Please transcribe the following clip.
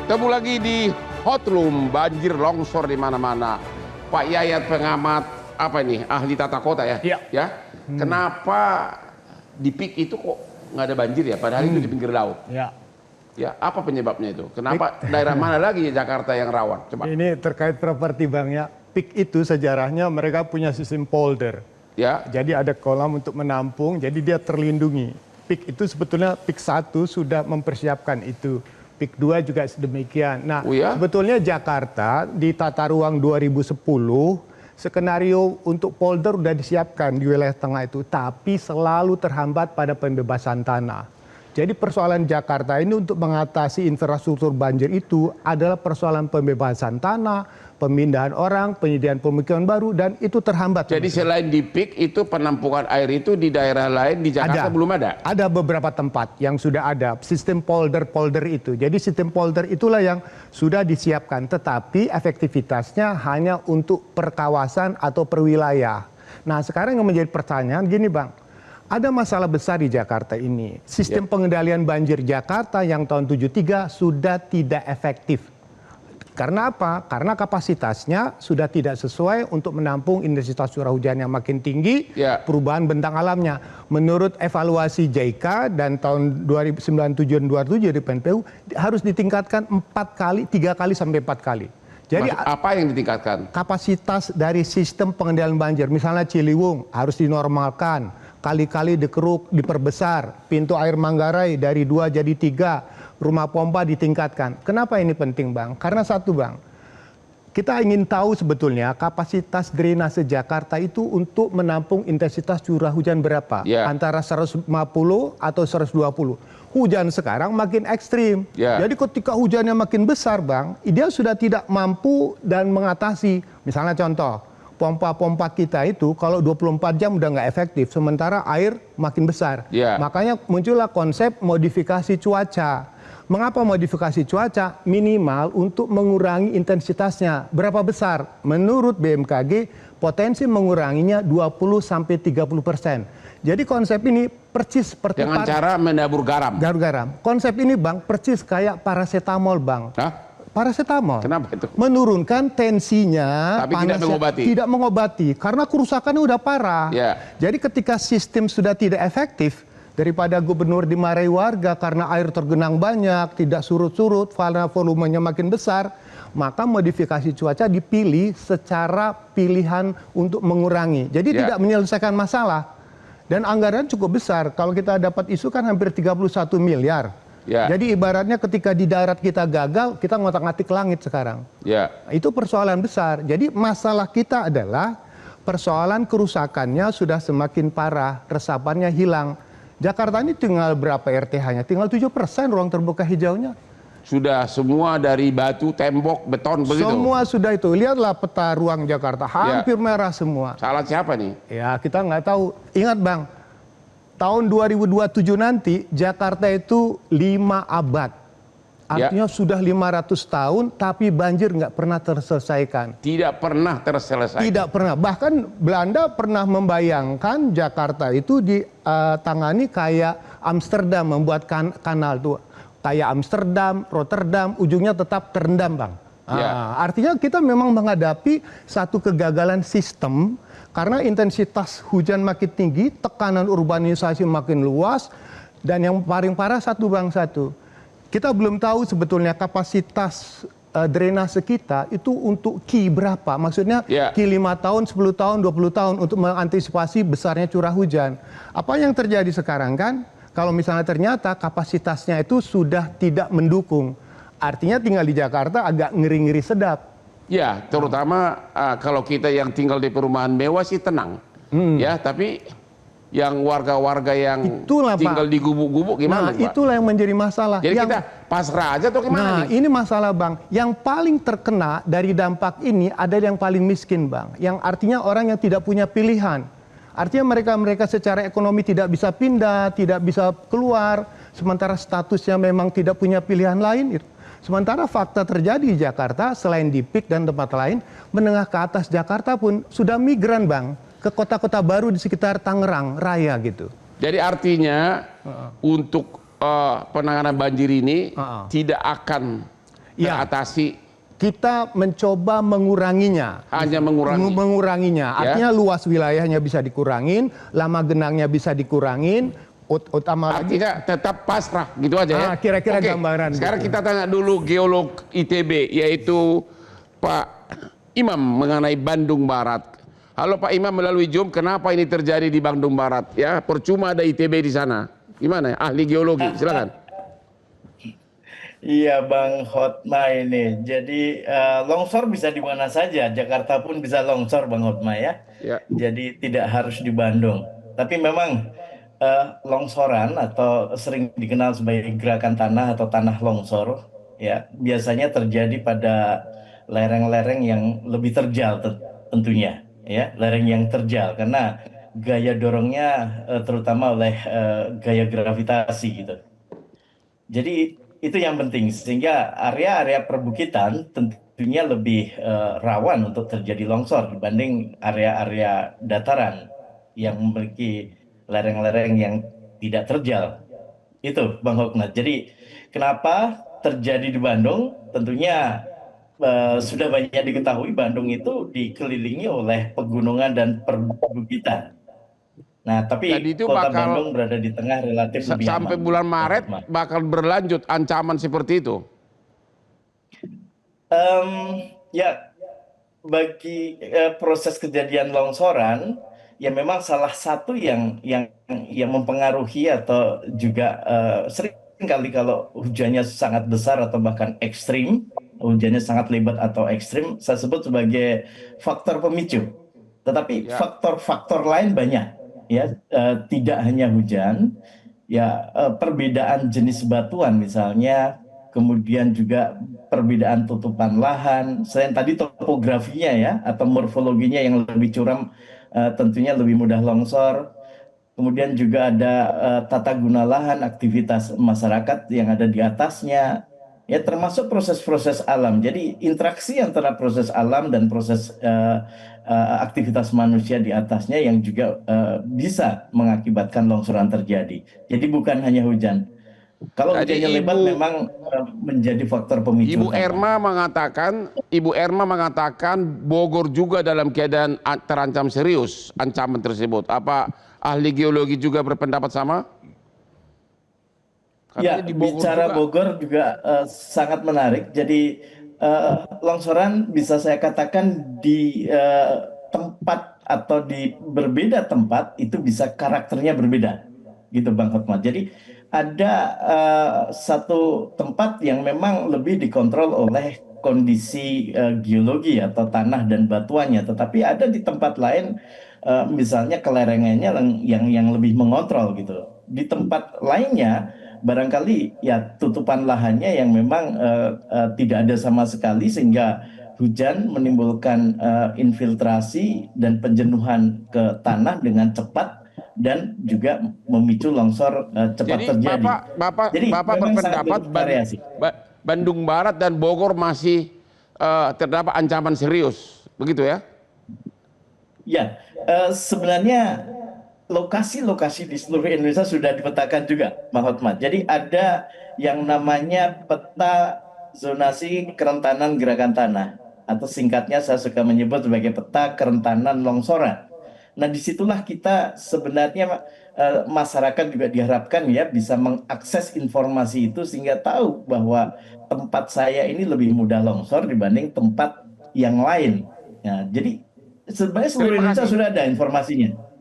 Ketemu lagi di Hotroom, banjir longsor di mana-mana. Pak Yayat pengamat apa ini, ahli tata kota ya? Iya. Ya. Kenapa di PIK itu kok nggak ada banjir ya? Padahal itu di pinggir laut. Ya. Ya, apa penyebabnya itu? Kenapa daerah mana lagi Jakarta yang rawan? Coba. Ini terkait properti Bang ya. PIK itu sejarahnya mereka punya sistem polder. Ya. Jadi ada kolam untuk menampung, jadi dia terlindungi. PIK itu sebetulnya PIK 1 sudah mempersiapkan itu. PIK 2 juga sedemikian. Nah, sebetulnya Jakarta di tata ruang 2010 skenario untuk polder sudah disiapkan di wilayah tengah itu, tapi selalu terhambat pada pembebasan tanah. Jadi persoalan Jakarta ini untuk mengatasi infrastruktur banjir itu adalah persoalan pembebasan tanah, pemindahan orang, penyediaan pemukiman baru, dan itu terhambat. Jadi selain di PIK itu penampungan air itu di daerah lain di Jakarta belum ada? Ada beberapa tempat yang sudah ada sistem polder itu. Jadi sistem polder itulah yang sudah disiapkan, tetapi efektivitasnya hanya untuk per kawasan atau per wilayah. Nah sekarang yang menjadi pertanyaan gini Bang. Ada masalah besar di Jakarta ini. Sistem pengendalian banjir Jakarta yang tahun 73 sudah tidak efektif. Karena apa? Karena kapasitasnya sudah tidak sesuai untuk menampung intensitas curah hujan yang makin tinggi, perubahan bentang alamnya. Menurut evaluasi JICA dan tahun 2097 dan 2027 di PNPU harus ditingkatkan 3 kali sampai 4 kali. Jadi apa yang ditingkatkan? Kapasitas dari sistem pengendalian banjir, misalnya Ciliwung harus dinormalkan, kali-kali dikeruk, diperbesar, pintu air Manggarai dari 2 jadi 3, rumah pompa ditingkatkan. Kenapa ini penting Bang? Karena satu Bang, kita ingin tahu sebetulnya kapasitas drainase Jakarta itu untuk menampung intensitas curah hujan berapa? Antara 150 atau 120. Hujan sekarang makin ekstrim. Jadi ketika hujannya makin besar Bang, dia sudah tidak mampu dan mengatasi. Misalnya contoh, pompa-pompa kita itu kalau 24 jam udah nggak efektif, sementara air makin besar. Makanya muncullah konsep modifikasi cuaca. Mengapa modifikasi cuaca? Minimal untuk mengurangi intensitasnya. Berapa besar? Menurut BMKG, potensi menguranginya 20-30%. Jadi konsep ini persis seperti dengan cara menabur garam. Konsep ini Bang persis kayak paracetamol Bang. Paracetamol. Kenapa itu? Menurunkan tensinya, tapi tidak mengobati. Tidak mengobati karena kerusakannya udah parah. Jadi ketika sistem sudah tidak efektif, daripada gubernur dimarahi warga karena air tergenang banyak, tidak surut-surut, karena volumenya makin besar, maka modifikasi cuaca dipilih secara pilihan untuk mengurangi. Jadi tidak menyelesaikan masalah. Dan anggaran cukup besar. Kalau kita dapat isu kan hampir 31 miliar. Jadi ibaratnya ketika di darat kita gagal, kita ngotak-ngatik langit sekarang. Itu persoalan besar. Jadi masalah kita adalah persoalan kerusakannya sudah semakin parah, resapannya hilang. Jakarta ini tinggal berapa RTH-nya? Tinggal 7% ruang terbuka hijaunya. Sudah semua dari batu, tembok, beton begitu? Semua sudah itu. Lihatlah peta ruang Jakarta, hampir merah semua. Salah siapa nih? Ya kita nggak tahu. Ingat Bang, tahun 2027 nanti Jakarta itu 5 abad. Artinya sudah 500 tahun tapi banjir nggak pernah terselesaikan. Tidak pernah terselesaikan. Tidak pernah. Bahkan Belanda pernah membayangkan Jakarta itu ditangani kayak Amsterdam, membuat kanal tuh. Kayak Amsterdam, Rotterdam, ujungnya tetap terendam Bang. Artinya kita memang menghadapi satu kegagalan sistem karena intensitas hujan makin tinggi, tekanan urbanisasi makin luas, dan yang paling parah kita belum tahu sebetulnya kapasitas drainase kita itu untuk Ki berapa. Maksudnya Ki 5 tahun, 10 tahun, 20 tahun untuk mengantisipasi besarnya curah hujan. Apa yang terjadi sekarang kan? Kalau misalnya ternyata kapasitasnya itu sudah tidak mendukung. Artinya tinggal di Jakarta agak ngeri-ngeri sedap. Ya, terutama kalau kita yang tinggal di perumahan mewah sih tenang. Ya, tapi yang warga-warga yang tinggal di gubuk-gubuk gimana? Nah, itulah yang menjadi masalah. Jadi kita pasrah aja tuh gimana nih? Ini masalah Bang. Yang paling terkena dari dampak ini ada yang paling miskin Bang. Yang artinya orang yang tidak punya pilihan. Artinya mereka secara ekonomi tidak bisa pindah, tidak bisa keluar. Sementara statusnya memang tidak punya pilihan lain. Sementara fakta terjadi di Jakarta, selain di PIK dan tempat lain, menengah ke atas Jakarta pun sudah migran Bang. Ke kota-kota baru di sekitar Tangerang Raya gitu. Jadi artinya untuk penanganan banjir ini tidak akan Ya. teratasi? Kita mencoba menguranginya. Hanya mengurangi. Menguranginya. Ya. Artinya luas wilayahnya bisa dikurangin, lama genangnya bisa dikurangin, utama lagi. Artinya tetap pasrah gitu aja ya. Kira-kira Oke, gambaran. sekarang gitu. kita tanya dulu geolog ITB, yaitu Pak Imam mengenai Bandung Barat. Halo Pak Imam melalui Zoom, kenapa ini terjadi di Bandung Barat? Ya, percuma ada ITB di sana. Gimana? Ahli geologi, silakan. Iya Bang Hotma ini. Jadi longsor bisa di mana saja. Jakarta pun bisa longsor Bang Hotma ya. Ya. Jadi tidak harus di Bandung. Tapi memang longsoran atau sering dikenal sebagai gerakan tanah atau tanah longsor ya biasanya terjadi pada lereng-lereng yang lebih terjal tentunya ya, lereng yang terjal karena gaya dorongnya terutama oleh gaya gravitasi gitu. Jadi itu yang penting sehingga area-area perbukitan tentunya lebih rawan untuk terjadi longsor dibanding area-area dataran yang memiliki lereng-lereng yang tidak terjal. Itu Bang Hoknat. Jadi kenapa terjadi di Bandung? Tentunya sudah banyak diketahui Bandung itu dikelilingi oleh pegunungan dan perbukitan. Nah, Jadi tapi itu kota bakal Bandung berada di tengah relatif lebih sampai aman. bulan Bang Maret Hotma. bakal berlanjut ancaman seperti itu. Em, ya, bagi proses kejadian longsoran, ya memang salah satu yang mempengaruhi atau juga sering kali kalau hujannya sangat besar atau bahkan ekstrim, hujannya sangat lebat atau ekstrim, saya sebut sebagai faktor pemicu. Tetapi Ya. faktor-faktor lain banyak, ya, tidak hanya hujan, ya perbedaan jenis batuan misalnya, kemudian juga perbedaan tutupan lahan, selain tadi topografinya ya atau morfologinya yang lebih curam tentunya lebih mudah longsor. Kemudian juga ada tata guna lahan, aktivitas masyarakat yang ada di atasnya, ya termasuk proses-proses alam. Jadi interaksi antara proses alam dan proses aktivitas manusia di atasnya yang juga bisa mengakibatkan longsoran terjadi. Jadi bukan hanya hujan. Kalau Jadi hujannya lebat memang menjadi faktor pemicu utama. Ibu Erma mengatakan Bogor juga dalam keadaan terancam serius ancaman tersebut. Apa ahli geologi juga berpendapat sama? Ya, Katanya di Bogor bicara juga. Bogor juga sangat menarik. Jadi longsoran bisa saya katakan di tempat atau di berbeda tempat itu bisa karakternya berbeda, gitu Bang Hotma. Jadi ada satu tempat yang memang lebih dikontrol oleh kondisi geologi atau tanah dan batuannya, tetapi ada di tempat lain misalnya kelerengannya yang lebih mengontrol gitu. Di tempat lainnya barangkali ya tutupan lahannya yang memang tidak ada sama sekali sehingga hujan menimbulkan infiltrasi dan penjenuhan ke tanah dengan cepat dan juga memicu longsor cepat Jadi terjadi. Jadi Bapak memang sangat berpendapat bervariasi. Bandung Barat dan Bogor masih terdapat ancaman serius, begitu ya? Ya, sebenarnya lokasi-lokasi di seluruh Indonesia sudah dipetakan juga, Bang Hotmat. Jadi ada yang namanya peta zonasi kerentanan gerakan tanah, atau singkatnya saya suka menyebut sebagai peta kerentanan longsoran. Nah, disitulah kita sebenarnya masyarakat juga diharapkan ya bisa mengakses informasi itu sehingga tahu bahwa tempat saya ini lebih mudah longsor dibanding tempat yang lain. Nah, jadi sebenarnya seluruh Terima Indonesia kasih. sudah ada informasinya.